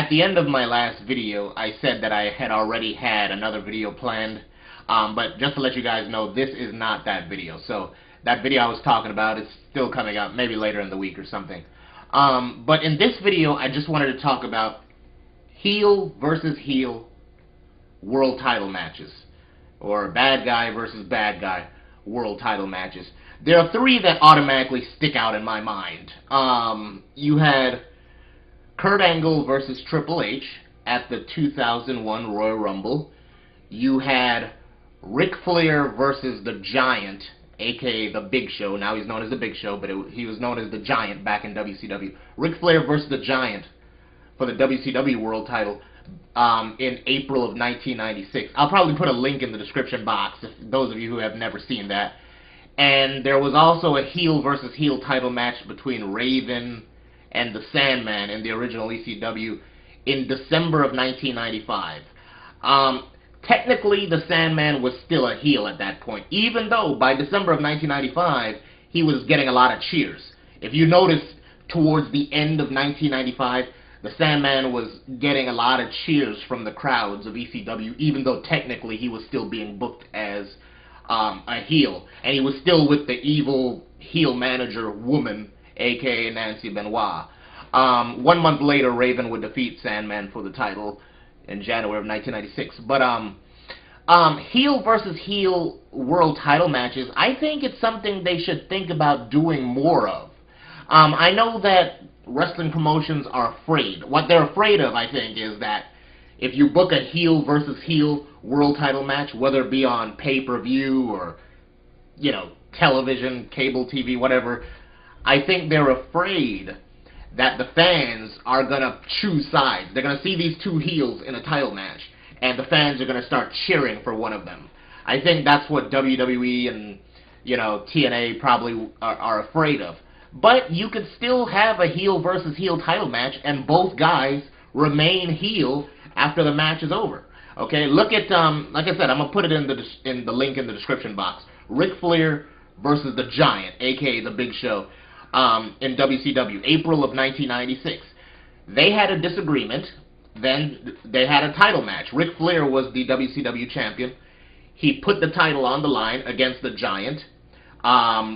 at the end of my last video, I said that I had already had another video planned, but just to let you guys know, this is not that video. So that video I was talking about is still coming out, maybe later in the week or something. But in this video, I just wanted to talk about heel versus heel world title matches, or bad guy versus bad guy world title matches. There are three that automatically stick out in my mind. You had Kurt Angle versus Triple H at the 2001 Royal Rumble. You had Ric Flair versus the Giant, a.k.a. the Big Show. Now he's known as the Big Show, but he was known as the Giant back in WCW. Ric Flair versus the Giant for the WCW World Title in April of 1996. I'll probably put a link in the description box if those of you who have never seen that. And there was also a heel versus heel title match between Raven and the Sandman in the original ECW in December of 1995. Technically, the Sandman was still a heel at that point, even though by December of 1995, he was getting a lot of cheers. If you notice, towards the end of 1995, the Sandman was getting a lot of cheers from the crowds of ECW, even though technically he was still being booked as a heel. And he was still with the evil heel manager woman, a.k.a. Nancy Benoit. 1 month later, Raven would defeat Sandman for the title in January of 1996. But heel versus heel world title matches, I think it's something they should think about doing more of. I know that wrestling promotions are afraid. What they're afraid of, I think, is that if you book a heel versus heel world title match, whether it be on pay-per-view or, you know, television, cable TV, whatever, I think they're afraid that the fans are going to choose sides. They're going to see these two heels in a title match, and the fans are going to start cheering for one of them. I think that's what WWE and, you know, TNA probably are afraid of. But you could still have a heel versus heel title match, and both guys remain heel after the match is over. Okay, look at, like I said, I'm going to put it in the link in the description box. Ric Flair versus the Giant, a.k.a. the Big Show, in WCW, April of 1996. They had a disagreement. Then they had a title match. Ric Flair was the WCW champion. He put the title on the line against the Giant.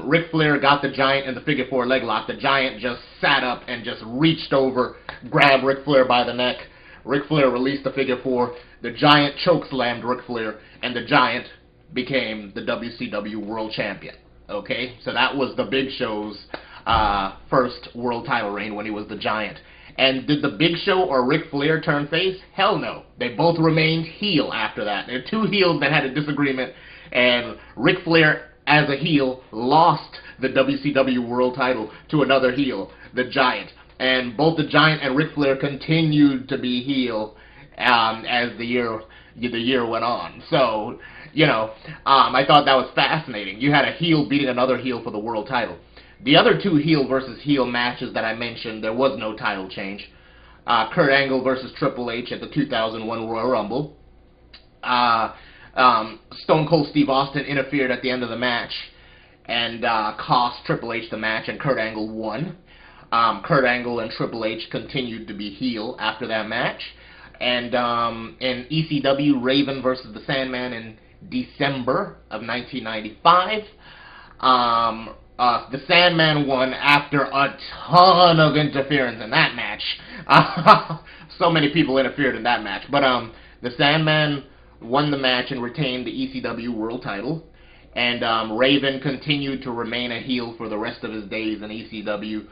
Ric Flair got the Giant in the figure four leg lock. The Giant just sat up and just reached over, grabbed Ric Flair by the neck. Ric Flair released the figure four. The Giant chokeslammed Ric Flair, and the Giant became the WCW World Champion. Okay, so that was the Big Show's first world title reign when he was the Giant. And did the Big Show or Ric Flair turn face? Hell no. They both remained heel after that. There are two heels that had a disagreement, and Ric Flair, as a heel, lost the WCW world title to another heel, the Giant. And both the Giant and Ric Flair continued to be heel as the year went on. So, you know, I thought that was fascinating. You had a heel beating another heel for the world title. The other two heel versus heel matches that I mentioned, there was no title change. Kurt Angle versus Triple H at the 2001 Royal Rumble. Stone Cold Steve Austin interfered at the end of the match and cost Triple H the match, and Kurt Angle won. Kurt Angle and Triple H continued to be heel after that match. And in ECW, Raven versus the Sandman in December of 1995. The Sandman won after a ton of interference in that match. So many people interfered in that match. But the Sandman won the match and retained the ECW World Title. And Raven continued to remain a heel for the rest of his days in ECW.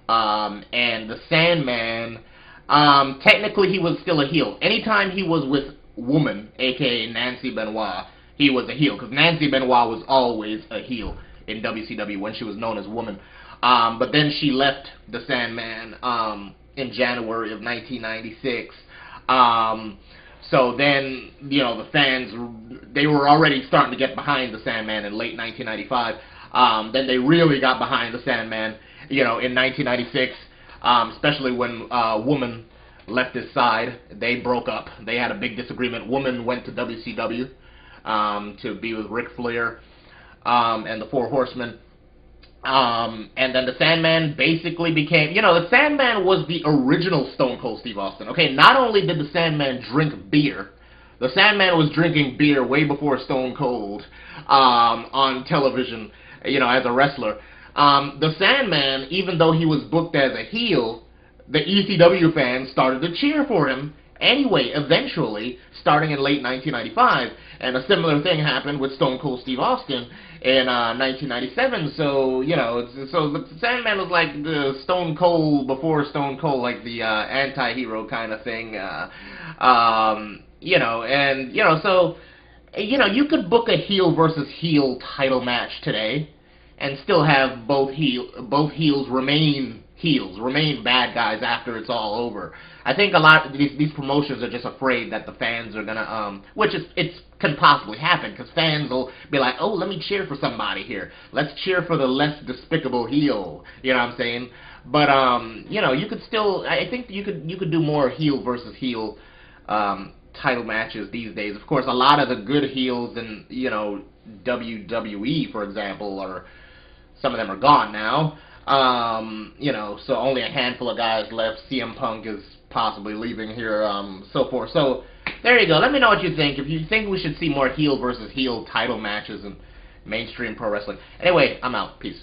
And the Sandman, technically he was still a heel. Anytime he was with woman, a.k.a. Nancy Benoit, he was a heel. Because Nancy Benoit was always a heel in WCW when she was known as woman. But then she left the Sandman in January of 1996. So then, you know, the fans, they were already starting to get behind the Sandman in late 1995. Then they really got behind the Sandman, you know, in 1996, especially when Woman left his side. They broke up. They had a big disagreement. Woman went to WCW to be with Ric Flair and the Four Horsemen. And then the Sandman basically became, the Sandman was the original Stone Cold Steve Austin. Okay, not only did the Sandman drink beer, the Sandman was drinking beer way before Stone Cold on television, as a wrestler. The Sandman, even though he was booked as a heel, the ECW fans started to cheer for him anyway, eventually, starting in late 1995. And a similar thing happened with Stone Cold Steve Austin in 1997. So, so the Sandman was like the Stone Cold before Stone Cold, like the anti-hero kind of thing. So, you could book a heel versus heel title match today and still have both heels remain bad guys after it's all over. I think a lot of these promotions are just afraid that the fans are gonna which can possibly happen, because fans will be like, oh, let me cheer for somebody here. Let's cheer for the less despicable heel. You know what I'm saying? But you could still, I think you could do more heel versus heel title matches these days. Of course, a lot of the good heels in WWE, for example, are some of them are gone now. So only a handful of guys left. CM Punk is possibly leaving here, so forth. So there you go. Let me know what you think. If you think we should see more heel versus heel title matches in mainstream pro wrestling. Anyway, I'm out. Peace.